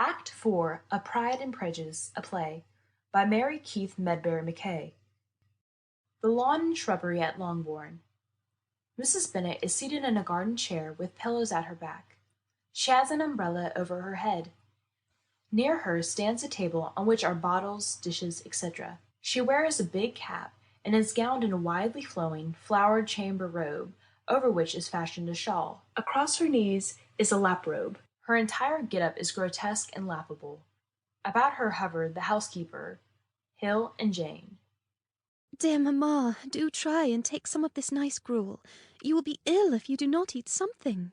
Act 4 of Pride and Prejudice, a play, by Mary Keith Medbery Macakaye. The lawn and shrubbery at Longbourn. Mrs. Bennet is seated in a garden chair with pillows at her back. She has an umbrella over her head. Near her stands a table on which are bottles, dishes, etc. She wears a big cap and is gowned in a widely flowing, flowered chamber robe, over which is fastened a shawl. Across her knees is a lap robe. Her entire get-up is grotesque and laughable. About her hover the housekeeper, Hill, and Jane. Dear mamma, do try and take some of this nice gruel. You will be ill if you do not eat something.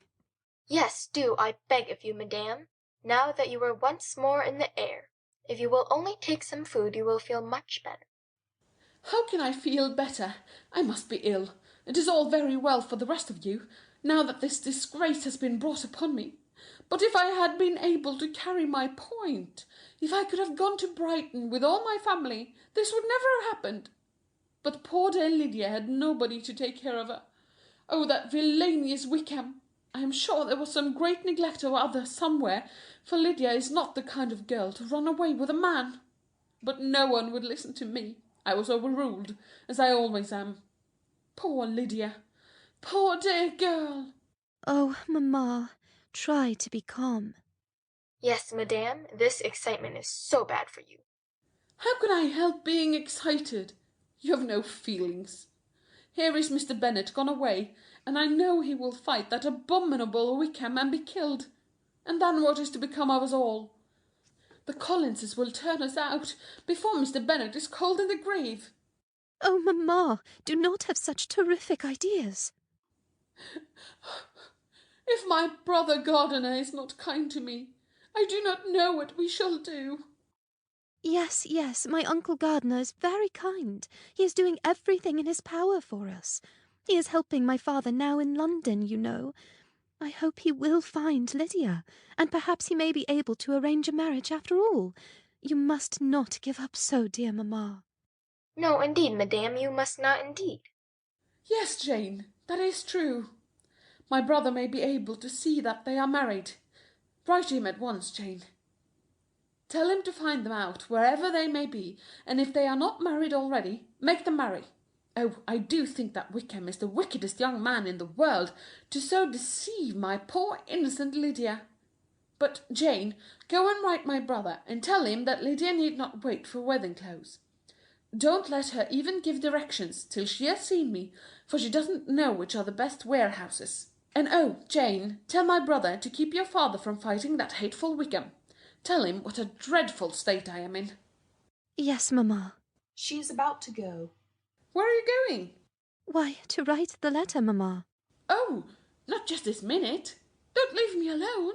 Yes, do, I beg of you, madame, now that you are once more in the air. If you will only take some food, you will feel much better. How can I feel better? I must be ill. It is all very well for the rest of you, now that this disgrace has been brought upon me. But if I had been able to carry my point, if I could have gone to Brighton with all my family, this would never have happened. But poor dear Lydia had nobody to take care of her. Oh, that villainous Wickham! I am sure there was some great neglect or other somewhere, for Lydia is not the kind of girl to run away with a man. But no one would listen to me. I was overruled, as I always am. Poor Lydia! Poor dear girl! Oh, mamma, try to be calm. Yes, madame, this excitement is so bad for you. How can I help being excited? You have no feelings. Here is Mr. Bennet gone away, and I know he will fight that abominable Wickham and be killed. And then what is to become of us all? The Collinses will turn us out before Mr. Bennet is cold in the grave. Oh, mamma, do not have such terrific ideas. If my brother gardener is not kind to me, I do not know what we shall do. Yes, yes, my Uncle Gardiner is very kind. He is doing everything in his power for us. He is helping my father now in London, you know. I hope he will find Lydia, and perhaps he may be able to arrange a marriage after all. You must not give up so, dear mamma. No, indeed, madame, you must not indeed. Yes, Jane, that is true. My brother may be able to see that they are married. Write to him at once, Jane. Tell him to find them out, wherever they may be, and if they are not married already, make them marry. Oh, I do think that Wickham is the wickedest young man in the world, to so deceive my poor innocent Lydia. But, Jane, go and write my brother, and tell him that Lydia need not wait for wedding clothes. Don't let her even give directions till she has seen me, for she doesn't know which are the best warehouses. And oh, Jane, tell my brother to keep your father from fighting that hateful Wickham. Tell him what a dreadful state I am in. Yes, mamma. She is about to go. Where are you going? Why, to write the letter, mamma. Oh, not just this minute. Don't leave me alone.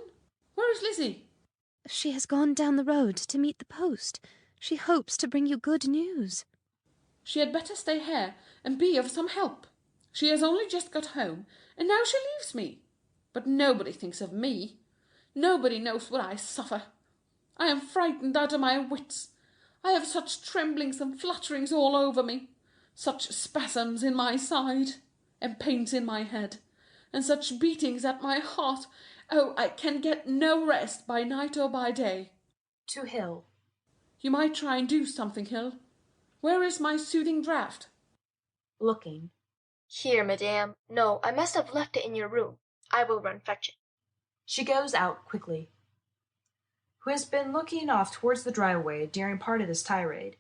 Where is Lizzie? She has gone down the road to meet the post. She hopes to bring you good news. She had better stay here and be of some help. She has only just got home, and now she leaves me. But nobody thinks of me. Nobody knows what I suffer. I am frightened out of my wits. I have such tremblings and flutterings all over me, such spasms in my side, and pains in my head, and such beatings at my heart. Oh, I can get no rest by night or by day. To Hill. You might try and do something, Hill. Where is my soothing draught? Looking. Here, madame. No, I must have left it in your room. I will run fetch it. She goes out quickly. Who has been looking off towards the driveway during part of this tirade.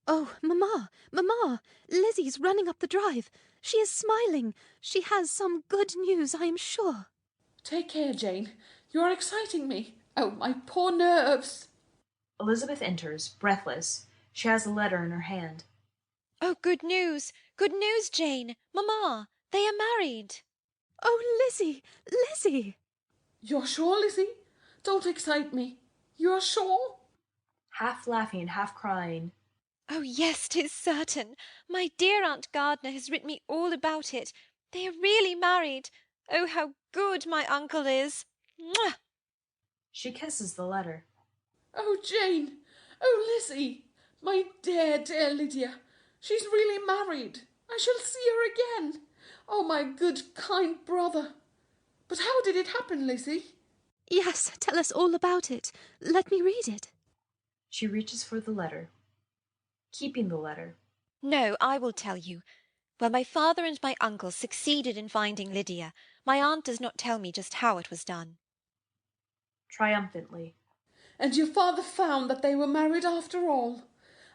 Oh, mamma, mamma, Lizzie's running up the drive. She is smiling. She has some good news, I am sure. Take care, Jane. You are exciting me. Oh, my poor nerves. Elizabeth enters, breathless. She has a letter in her hand. Oh, good news, Jane. Mamma, they are married. Oh, Lizzie, Lizzie. You're sure, Lizzie? Don't excite me. You are sure? Half laughing, half crying. Oh, yes, 'tis certain. My dear Aunt Gardiner has written me all about it. They are really married. Oh, how good my uncle is. Mwah! She kisses the letter. Oh, Jane! Oh, Lizzie! My dear, dear Lydia! She's really married. I shall see her again. Oh, my good, kind brother! But how did it happen, Lizzie? Yes, tell us all about it. Let me read it. She reaches for the letter, keeping the letter. No, I will tell you. Well, my father and my uncle succeeded in finding Lydia. My aunt does not tell me just how it was done. Triumphantly. And your father found that they were married after all.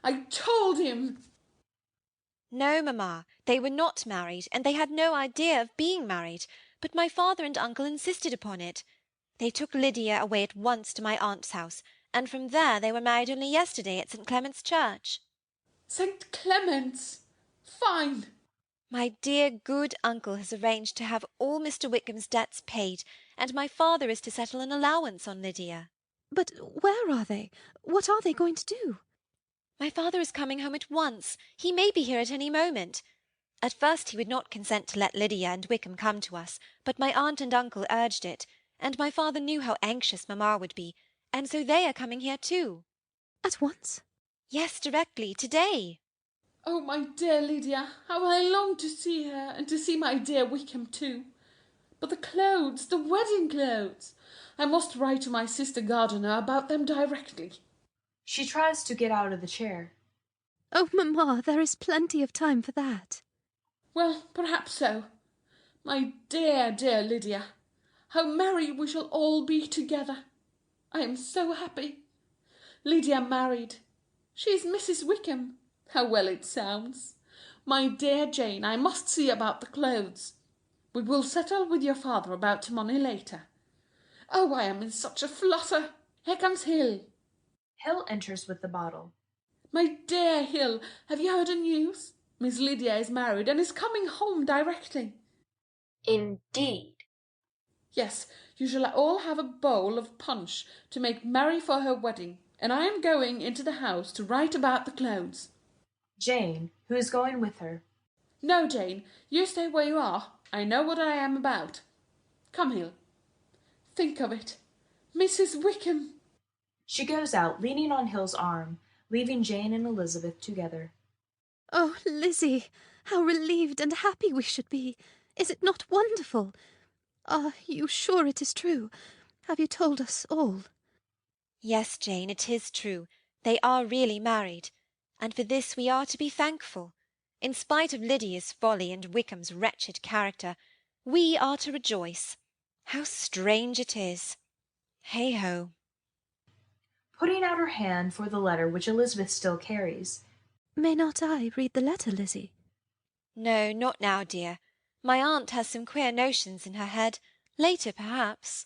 I told him. No, mamma, they were not married, and they had no idea of being married, but my father and uncle insisted upon it. They took Lydia away at once to my aunt's house, and from there they were married only yesterday at St. Clement's Church. St. Clement's? Fine. My dear good uncle has arranged to have all Mr. Wickham's debts paid, and my father is to settle an allowance on Lydia. But where are they? What are they going to do? My father is coming home at once. He may be here at any moment. At first he would not consent to let Lydia and Wickham come to us, but my aunt and uncle urged it, and my father knew how anxious mamma would be, and so they are coming here too. At once? Yes, directly, to-day. Oh, my dear Lydia, how I long to see her, and to see my dear Wickham too. But the clothes, the wedding clothes! I must write to my sister Gardiner about them directly. She tries to get out of the chair. Oh, mamma, there is plenty of time for that. Well, perhaps so. My dear, dear Lydia, how merry we shall all be together. I am so happy. Lydia married. She is Mrs. Wickham. How well it sounds. My dear Jane, I must see about the clothes. We will settle with your father about money later. Oh, I am in such a flutter. Here comes Hill. Hill enters with the bottle. My dear Hill, have you heard the news? Miss Lydia is married and is coming home directly. Indeed. Yes, you shall all have a bowl of punch to make merry for her wedding, and I am going into the house to write about the clothes. Jane, who is going with her. No, Jane, you stay where you are. I know what I am about. Come, Hill. Think of it. Mrs. Wickham. She goes out, leaning on Hill's arm, leaving Jane and Elizabeth together. Oh, Lizzie, how relieved and happy we should be. Is it not wonderful? Are you sure it is true? Have you told us all? Yes, Jane, it is true. They are really married, and for this we are to be thankful. In spite of Lydia's folly and Wickham's wretched character, we are to rejoice. How strange it is! Hey-ho! Putting out her hand for the letter which Elizabeth still carries. May not I read the letter, Lizzie? No, not now, dear. My aunt has some queer notions in her head. Later, perhaps.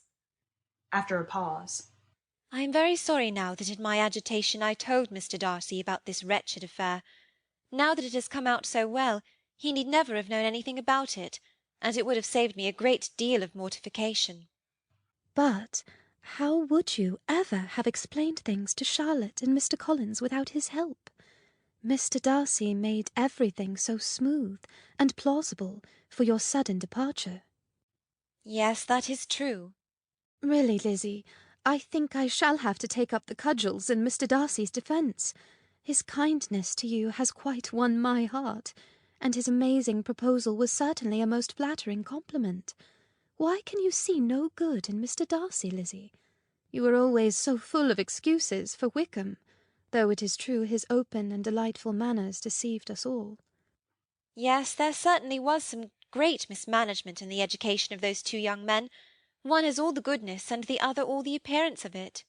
After a pause. I am very sorry now that in my agitation I told Mr. Darcy about this wretched affair. Now that it has come out so well, he need never have known anything about it, and it would have saved me a great deal of mortification. But how would you ever have explained things to Charlotte and Mr. Collins without his help? Mr. Darcy made everything so smooth and plausible for your sudden departure. Yes, that is true. Really, Lizzie, I think I shall have to take up the cudgels in Mr. Darcy's defence. His kindness to you has quite won my heart, and his amazing proposal was certainly a most flattering compliment. Why can you see no good in Mr. Darcy, Lizzie? You were always so full of excuses for Wickham, though it is true his open and delightful manners deceived us all. Yes, there certainly was some great mismanagement in the education of those two young men. One has all the goodness, and the other all the appearance of it.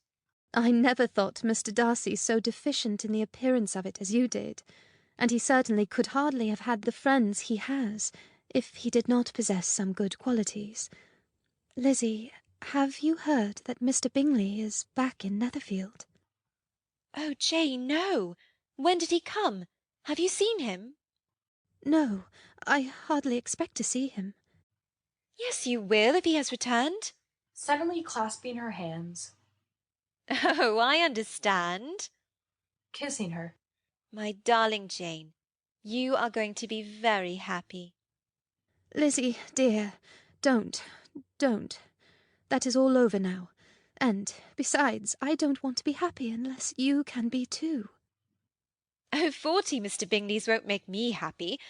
I never thought Mr. Darcy so deficient in the appearance of it as you did, and he certainly could hardly have had the friends he has if he did not possess some good qualities. Lizzie, have you heard that Mr. Bingley is back in Netherfield? Oh, Jane, no! When did he come? Have you seen him? No, I hardly expect to see him. Yes, you will, if he has returned. Suddenly clasping her hands. Oh, I understand. Kissing her. My darling Jane, you are going to be very happy. Lizzie, dear, don't. That is all over now. And, besides, I don't want to be happy unless you can be too. Oh, 40 Mr. Bingleys won't make me happy.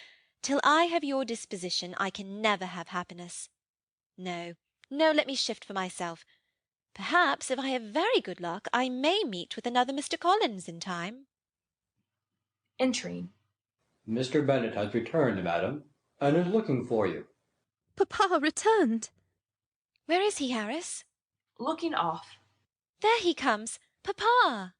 Till I have your disposition, I can never have happiness. No, let me shift for myself. Perhaps, if I have very good luck, I may meet with another Mr. Collins in time. Entering. Mr. Bennet has returned, madam, and is looking for you. Papa returned. Where is he, Harris? Looking off. There he comes. Papa!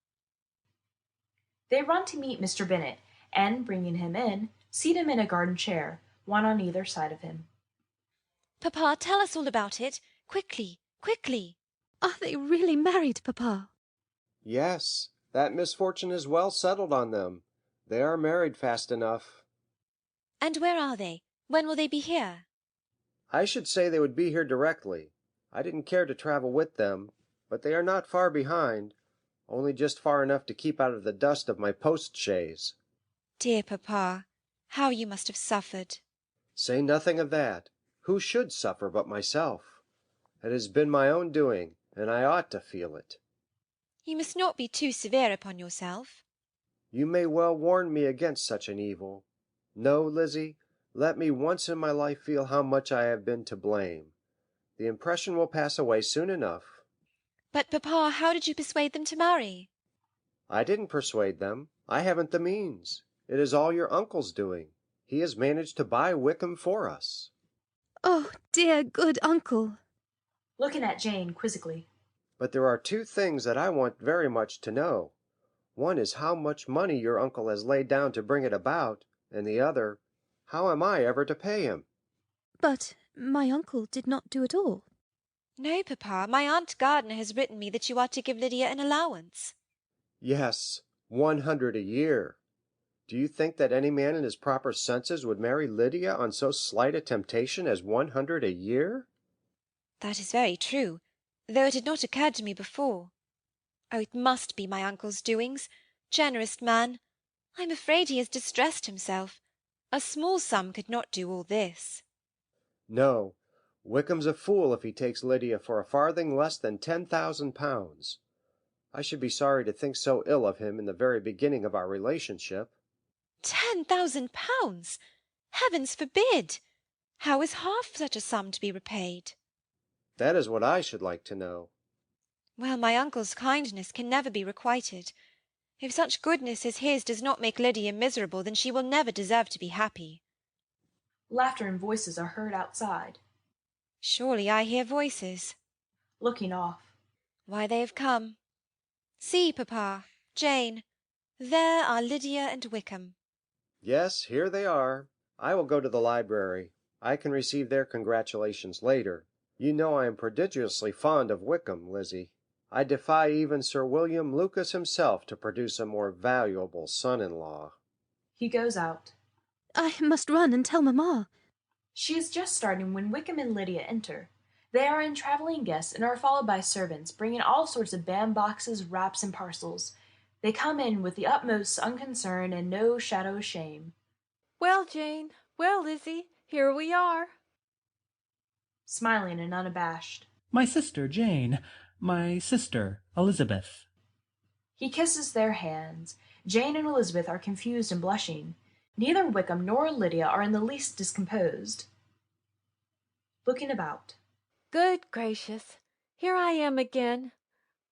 They run to meet Mr. Bennet, and, bringing him in, seat him in a garden chair, one on either side of him. Papa, tell us all about it. Quickly, quickly. Are they really married, Papa? Yes, that misfortune is well settled on them. They are married fast enough. And where are they? When will they be here? I should say they would be here directly. I didn't care to travel with them, but they are not far behind, only just far enough to keep out of the dust of my post-chaise. Dear Papa, how you must have suffered. Say nothing of that. Who should suffer but myself? It has been my own doing, and I ought to feel it. You must not be too severe upon yourself. You may well warn me against such an evil. No, Lizzie, let me once in my life feel how much I have been to blame. The impression will pass away soon enough. But, Papa, how did you persuade them to marry? I didn't persuade them. I haven't the means. It is all your uncle's doing. He has managed to buy Wickham for us. Oh, dear good uncle. Looking at Jane quizzically. But there are two things that I want very much to know. One is how much money your uncle has laid down to bring it about, and the other, how am I ever to pay him? But my uncle did not do it all. No, Papa, my Aunt Gardiner has written me that you are to give Lydia an allowance. Yes, 100 a year. Do you think that any man in his proper senses would marry Lydia on so slight a temptation as 100 a year? That is very true, though it had not occurred to me before. Oh, it must be my uncle's doings. Generous man! I'm afraid he has distressed himself. A small sum could not do all this. No, Wickham's a fool if he takes Lydia for a farthing less than 10,000 pounds. I should be sorry to think so ill of him in the very beginning of our relationship. 10,000 pounds! Heavens forbid! How is half such a sum to be repaid? That is what I should like to know. Well, my uncle's kindness can never be requited. If such goodness as his does not make Lydia miserable, then she will never deserve to be happy. Laughter and voices are heard outside. Surely I hear voices. Looking off. Why, they have come. See, Papa, Jane, there are Lydia and Wickham. Yes, here they are. I will go to the library. I can receive their congratulations later. You know I am prodigiously fond of Wickham, Lizzie. I defy even Sir William Lucas himself to produce a more valuable son-in-law. He goes out. I must run and tell Mamma. She is just starting when Wickham and Lydia enter. They are in travelling guests and are followed by servants, bringing all sorts of bandboxes, wraps, and parcels. They come in with the utmost unconcern and no shadow of shame. Well, Jane, well, Lizzie, here we are. Smiling and unabashed. My sister Jane, my sister Elizabeth. He kisses their hands. Jane and Elizabeth are confused and blushing. Neither Wickham nor Lydia are in the least discomposed. Looking about. Good gracious, here I am again.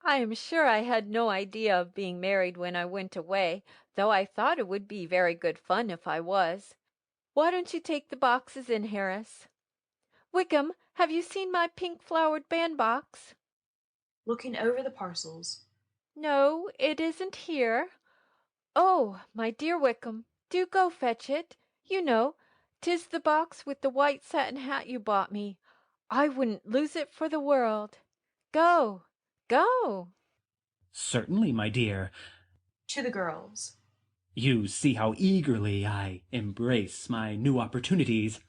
I am sure I had no idea of being married when I went away, though I thought it would be very good fun if I was. Why don't you take the boxes in, Harris? Wickham, have you seen my pink-flowered bandbox? Looking over the parcels. No, it isn't here. Oh, my dear Wickham, do go fetch it. You know, 'tis the box with the white satin hat you bought me. I wouldn't lose it for the world. Go, go. Certainly, my dear. To the girls. You see how eagerly I embrace my new opportunities.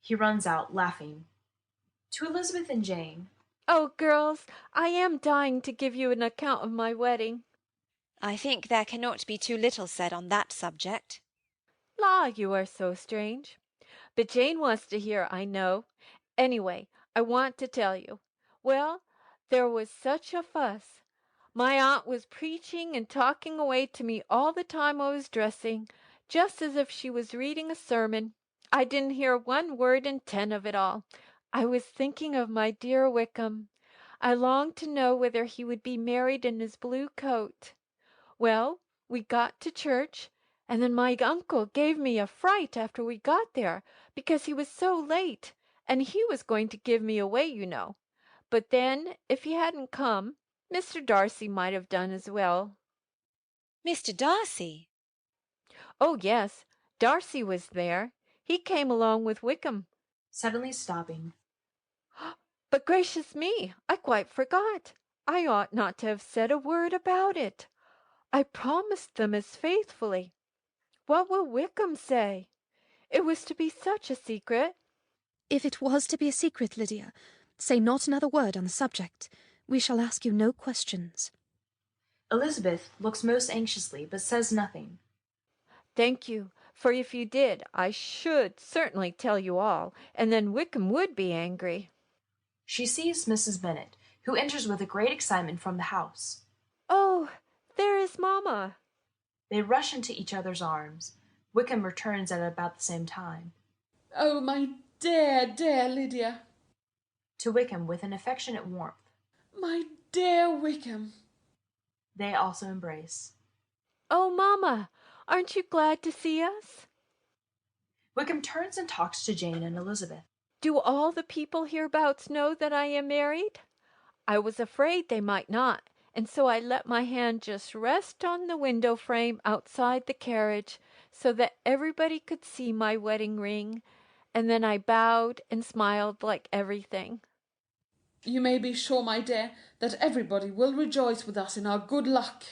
He runs out, laughing. To Elizabeth and Jane. Oh, girls, I am dying to give you an account of my wedding. I think there cannot be too little said on that subject. La, you are so strange. But Jane wants to hear, I know. Anyway, I want to tell you. Well, there was such a fuss. My aunt was preaching and talking away to me all the time I was dressing, just as if she was reading a sermon. I didn't hear 1 word in 10 of it all. I was thinking of my dear Wickham. I longed to know whether he would be married in his blue coat. Well, we got to church, and then my uncle gave me a fright after we got there, because he was so late, and he was going to give me away, you know. But then, if he hadn't come, Mr. Darcy might have done as well. Mr. Darcy? Oh, yes, Darcy was there. He came along with Wickham. Suddenly stopping. But gracious me, I quite forgot. I ought not to have said a word about it. I promised them as faithfully. What will Wickham say? It was to be such a secret. If it was to be a secret, Lydia, say not another word on the subject. We shall ask you no questions. Elizabeth looks most anxiously, but says nothing. Thank you, for if you did, I should certainly tell you all, and then Wickham would be angry. She sees Mrs. Bennet, who enters with a great excitement from the house. Oh, there is Mamma. They rush into each other's arms. Wickham returns at about the same time. Oh, my dear, dear Lydia. To Wickham with an affectionate warmth. My dear Wickham. They also embrace. Oh, Mamma, aren't you glad to see us? Wickham turns and talks to Jane and Elizabeth. Do all the people hereabouts know that I am married? I was afraid they might not, and so I let my hand just rest on the window frame outside the carriage, so that everybody could see my wedding ring, and then I bowed and smiled like everything. You may be sure, my dear, that everybody will rejoice with us in our good luck.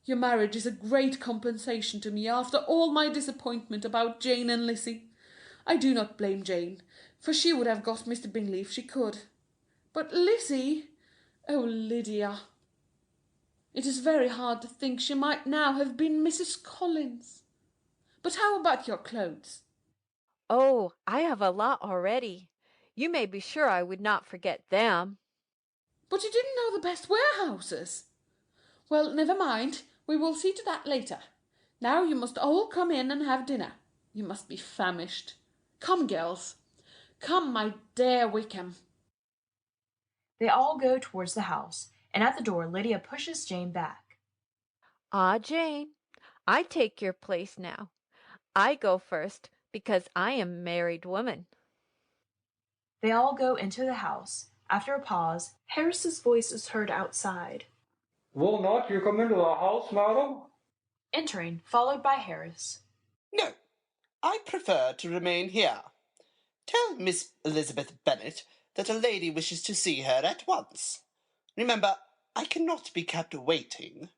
Your marriage is a great compensation to me after all my disappointment about Jane and Lizzie. I do not blame Jane, for she would have got Mr. Bingley if she could. But Lizzie, oh, Lydia, it is very hard to think she might now have been Mrs. Collins. But how about your clothes? Oh, I have a lot already. You may be sure I would not forget them. But you didn't know the best warehouses. Well, never mind. We will see to that later. Now you must all come in and have dinner. You must be famished. Come, girls. Come, my dear Wickham. They all go towards the house, and at the door Lydia pushes Jane back. Ah, Jane, I take your place now. I go first, because I am a married woman. They all go into the house. After a pause, Harris's voice is heard outside. Will not you come into the house, madam? Entering, followed by Harris. No, I prefer to remain here. Tell Miss Elizabeth Bennet that a lady wishes to see her at once. Remember, I cannot be kept waiting.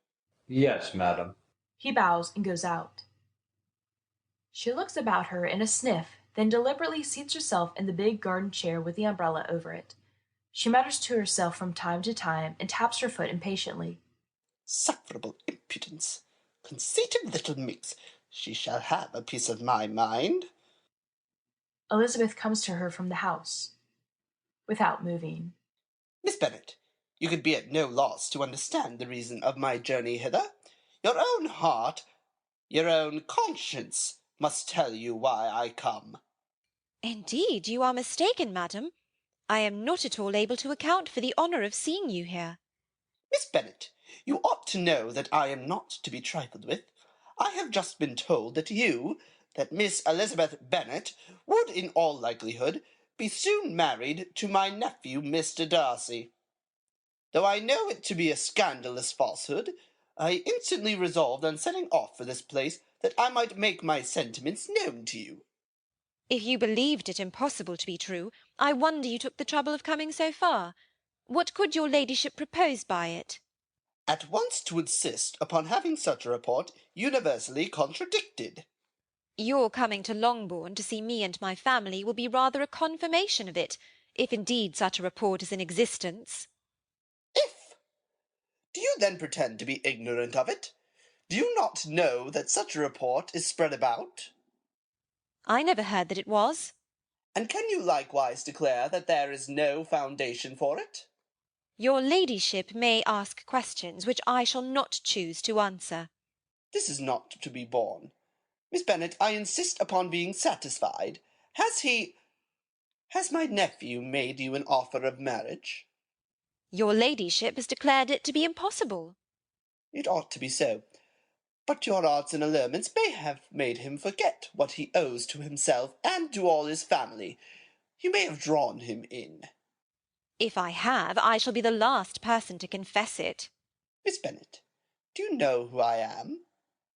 Yes, madam. He bows and goes out. She looks about her in a sniff, then deliberately seats herself in the big garden chair with the umbrella over it. She mutters to herself from time to time and taps her foot impatiently. Sufferable impudence! Conceited little minx! She shall have a piece of my mind. Elizabeth comes to her from the house, without moving. Miss Bennet, you could be at no loss to understand the reason of my journey hither. Your own heart, your own conscience, must tell you why I come. Indeed, you are mistaken, madam. I am not at all able to account for the honour of seeing you here. Miss Bennet, you ought to know that I am not to be trifled with. I have just been told that Miss Elizabeth Bennet would, in all likelihood, be soon married to my nephew, Mr. Darcy. Though I know it to be a scandalous falsehood, I instantly resolved on setting off for this place that I might make my sentiments known to you. If you believed it impossible to be true, I wonder you took the trouble of coming so far. What could your ladyship propose by it? At once to insist upon having such a report universally contradicted. Your coming to Longbourn to see me and my family will be rather a confirmation of it, if indeed such a report is in existence. If! Do you then pretend to be ignorant of it? Do you not know that such a report is spread about? I never heard that it was. And can you likewise declare that there is no foundation for it? Your ladyship may ask questions which I shall not choose to answer. This is not to be borne. Miss Bennet, I insist upon being satisfied. Has my nephew made you an offer of marriage? Your ladyship has declared it to be impossible. It ought to be so. But your arts and allurements may have made him forget what he owes to himself and to all his family. You may have drawn him in. If I have, I shall be the last person to confess it. Miss Bennet, do you know who I am?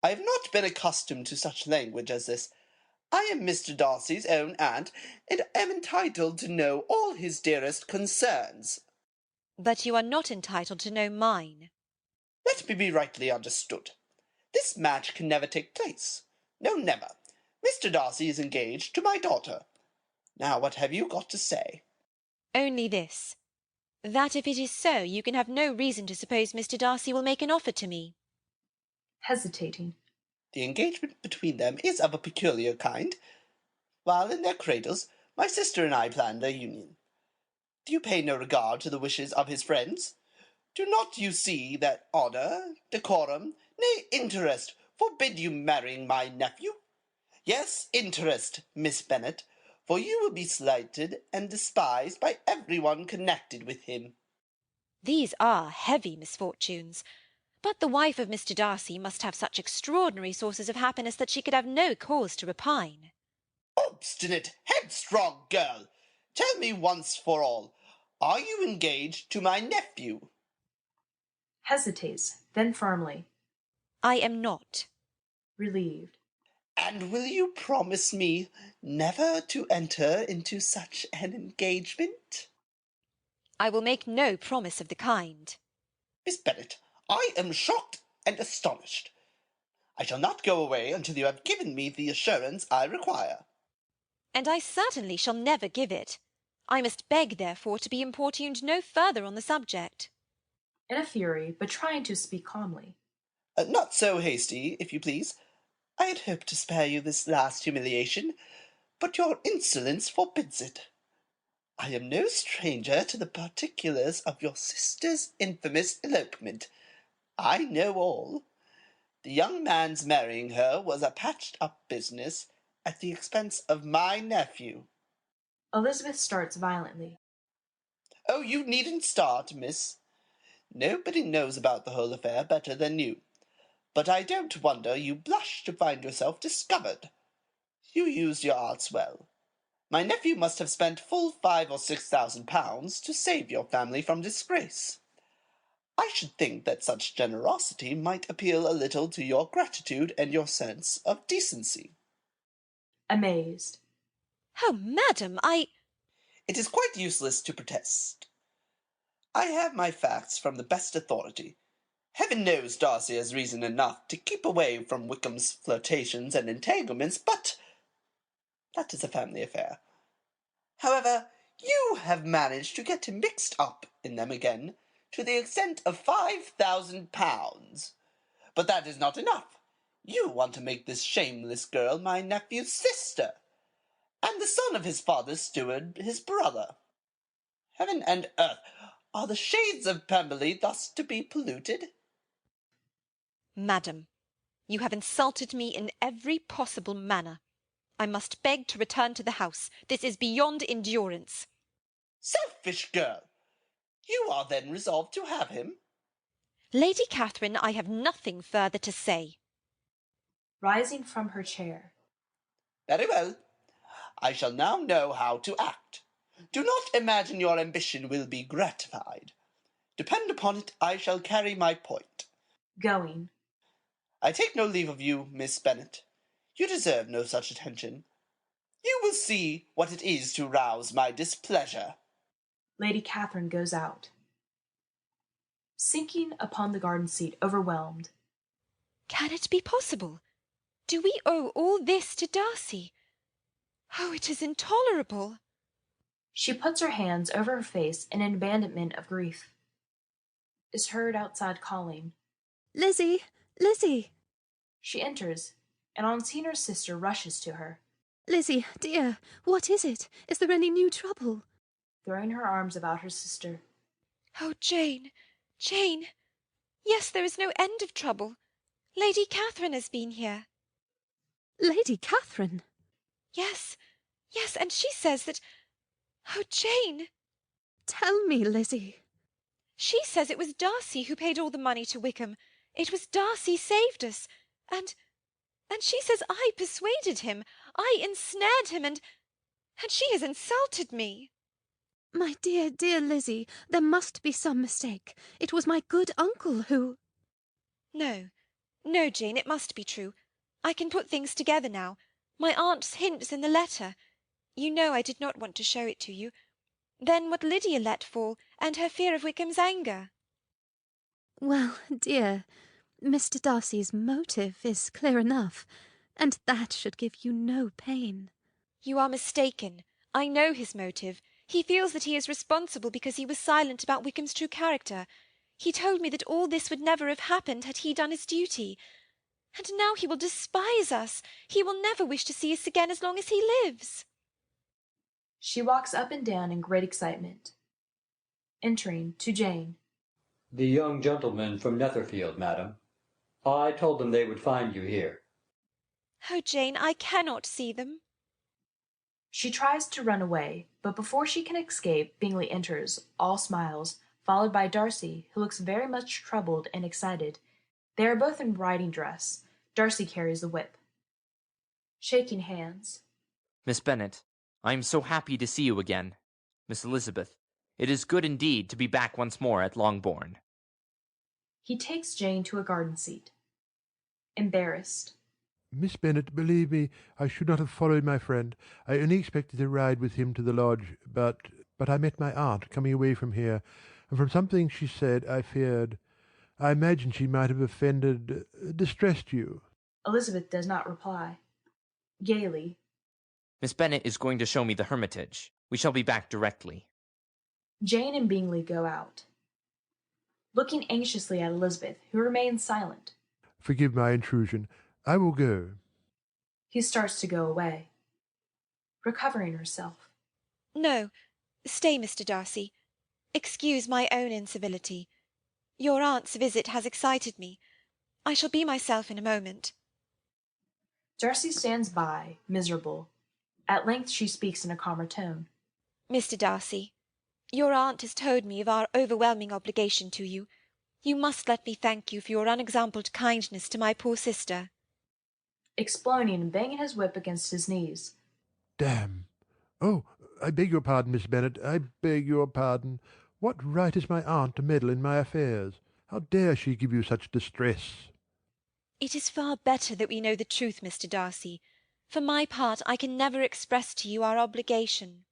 I have not been accustomed to such language as this. I am Mr. Darcy's own aunt, and am entitled to know all his dearest concerns. But you are not entitled to know mine. Let me be rightly understood. This match can never take place. No, never. Mr. Darcy is engaged to my daughter. Now, what have you got to say? Only this, that if it is so, you can have no reason to suppose Mr. Darcy will make an offer to me. Hesitating. The engagement between them is of a peculiar kind. While in their cradles, my sister and I planned their union. Do you pay no regard to the wishes of his friends? Do not you see that honour, decorum, nay, interest, forbid you marrying my nephew? Yes, interest, Miss Bennet, for you will be slighted and despised by everyone connected with him. These are heavy misfortunes. But the wife of Mr. Darcy must have such extraordinary sources of happiness that she could have no cause to repine. Obstinate, headstrong girl! Tell me once for all, are you engaged to my nephew? Hesitates, then firmly. I am not. Relieved. And will you promise me never to enter into such an engagement? I will make no promise of the kind. Miss Bennet, I am shocked and astonished. I shall not go away until you have given me the assurance I require. And I certainly shall never give it. I must beg, therefore, to be importuned no further on the subject. In a fury, but trying to speak calmly. Not so hasty, if you please. I had hoped to spare you this last humiliation, but your insolence forbids it. I am no stranger to the particulars of your sister's infamous elopement. I know all. The young man's marrying her was a patched-up business at the expense of my nephew. Elizabeth starts violently. Oh, you needn't start, miss. Nobody knows about the whole affair better than you. But I don't wonder you blush to find yourself discovered. You used your arts well. My nephew must have spent full £5,000 or £6,000 to save your family from disgrace. I should think that such generosity might appeal a little to your gratitude and your sense of decency. Amazed. Oh, madam, It is quite useless to protest. I have my facts from the best authority. Heaven knows Darcy has reason enough to keep away from Wickham's flirtations and entanglements, but that is a family affair. However, you have managed to get him mixed up in them again, to the extent of £5,000. But that is not enough. You want to make this shameless girl my nephew's sister, and the son of his father's steward his brother. Heaven and earth! Are the shades of Pemberley thus to be polluted? Madam, you have insulted me in every possible manner. I must beg to return to the house. This is beyond endurance. Selfish girl! You are then resolved to have him? Lady Catherine, I have nothing further to say. Rising from her chair. Very well. I shall now know how to act. Do not imagine your ambition will be gratified. Depend upon it, I shall carry my point. Going. I take no leave of you, Miss Bennet. You deserve no such attention. You will see what it is to rouse my displeasure. Lady Catherine goes out. Sinking upon the garden seat, overwhelmed. Can it be possible? Do we owe all this to Darcy? Oh, it is intolerable. She puts her hands over her face in an abandonment of grief. Is heard outside calling. Lizzie! Lizzie! She enters, and on seeing her sister rushes to her. Lizzie, dear, what is it? Is there any new trouble? Throwing her arms about her sister. Oh, Jane, Jane! Yes, there is no end of trouble. Lady Catherine has been here. Lady Catherine! Yes, yes, and she says that... Oh, Jane! Tell me, Lizzie. She says it was Darcy who paid all the money to Wickham. It was Darcy saved us. And she says I persuaded him. I ensnared him, and she has insulted me. My dear, dear Lizzie, there must be some mistake. It was my good uncle who... No, no, Jane, it must be true. I can put things together now. My aunt's hints in the letter. You know I did not want to show it to you. Then what Lydia let fall, and her fear of Wickham's anger. Well, dear, Mr. Darcy's motive is clear enough, and that should give you no pain. You are mistaken. I know his motive. He feels that he is responsible because he was silent about Wickham's true character. He told me that all this would never have happened had he done his duty. And now he will despise us. He will never wish to see us again as long as he lives. She walks up and down in great excitement. Entering, to Jane. The young gentlemen from Netherfield, madam. I told them they would find you here. Oh, Jane, I cannot see them. She tries to run away, but before she can escape, Bingley enters, all smiles, followed by Darcy, who looks very much troubled and excited. They are both in riding dress. Darcy carries the whip. Shaking hands. Miss Bennet, I am so happy to see you again. Miss Elizabeth, it is good indeed to be back once more at Longbourn. He takes Jane to a garden seat. Embarrassed. Miss Bennet, believe me, I should not have followed my friend. I only expected to ride with him to the lodge, but I met my aunt coming away from here, and from something she said, I feared... I imagined she might have offended... distressed you. Elizabeth does not reply. Gaily. Miss Bennet is going to show me the hermitage. We shall be back directly. Jane and Bingley go out. Looking anxiously at Elizabeth, who remains silent. Forgive my intrusion. I will go. He starts to go away. Recovering herself. No, stay, Mr. Darcy. Excuse my own incivility. Your aunt's visit has excited me. I shall be myself in a moment. Darcy stands by, miserable. At length she speaks in a calmer tone. Mr. Darcy, your aunt has told me of our overwhelming obligation to you. You must let me thank you for your unexampled kindness to my poor sister. Exploding and banging his whip against his knees. Damn! Oh, I beg your pardon, Miss Bennet. I beg your pardon. What right has my aunt to meddle in my affairs? How dare she give you such distress? It is far better that we know the truth, Mr. Darcy. For my part, I can never express to you our obligation.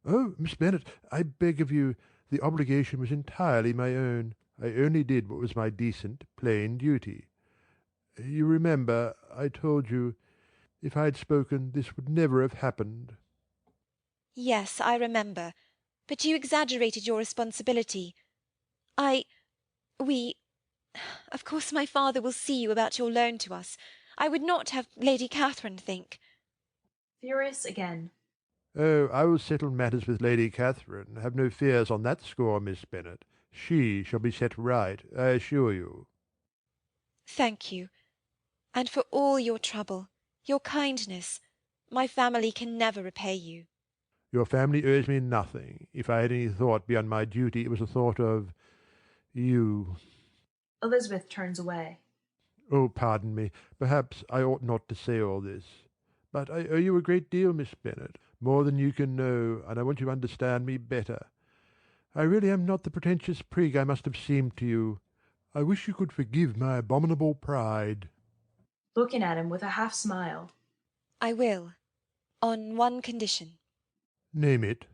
Oh, Miss Bennet, I beg of you, the obligation was entirely my own. I only did what was my decent, plain duty. You remember, I told you, if I had spoken, this would never have happened. Yes, I remember. But you exaggerated your responsibility. Of course my father will see you about your loan to us. I would not have Lady Catherine think. Furious again. Oh, I will settle matters with Lady Catherine. Have no fears on that score, Miss Bennet. She shall be set right, I assure you. Thank you. And for all your trouble, your kindness, my family can never repay you. Your family owes me nothing. If I had any thought beyond my duty, it was a thought of you. Elizabeth turns away. Oh, pardon me. Perhaps I ought not to say all this. But I owe you a great deal, Miss Bennet, more than you can know, and I want you to understand me better. I really am not the pretentious prig I must have seemed to you. I wish you could forgive my abominable pride. Looking at him with a half smile. I will, on one condition. Name it.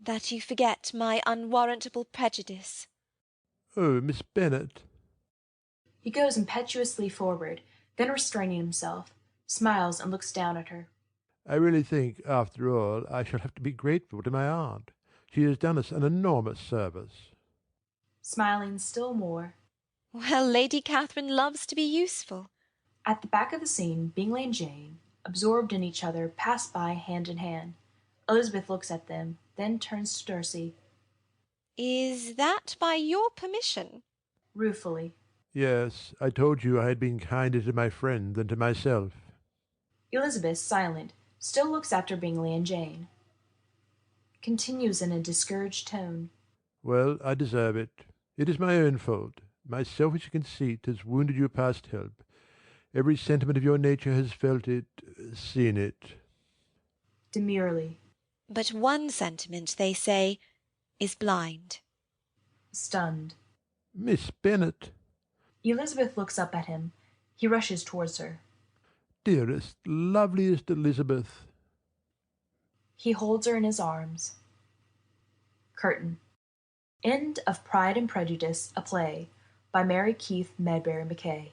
That you forget my unwarrantable prejudice. Oh, Miss Bennet. He goes impetuously forward, then restraining himself, smiles and looks down at her. I really think, after all, I shall have to be grateful to my aunt. She has done us an enormous service. Smiling still more. Well, Lady Catherine loves to be useful. At the back of the scene, Bingley and Jane, absorbed in each other, pass by hand in hand. Elizabeth looks at them, then turns to Darcy. Is that by your permission? Ruefully. Yes, I told you I had been kinder to my friend than to myself. Elizabeth, silent, still looks after Bingley and Jane. Continues in a discouraged tone. Well, I deserve it. It is my own fault. My selfish conceit has wounded you past help. Every sentiment of your nature has felt it, seen it. Demurely. But one sentiment, they say, is blind. Stunned. Miss Bennet. Elizabeth looks up at him. He rushes towards her. Dearest, loveliest Elizabeth. He holds her in his arms. Curtain. End of Pride and Prejudice, a play, by Mary Keith Medbery Macakaye.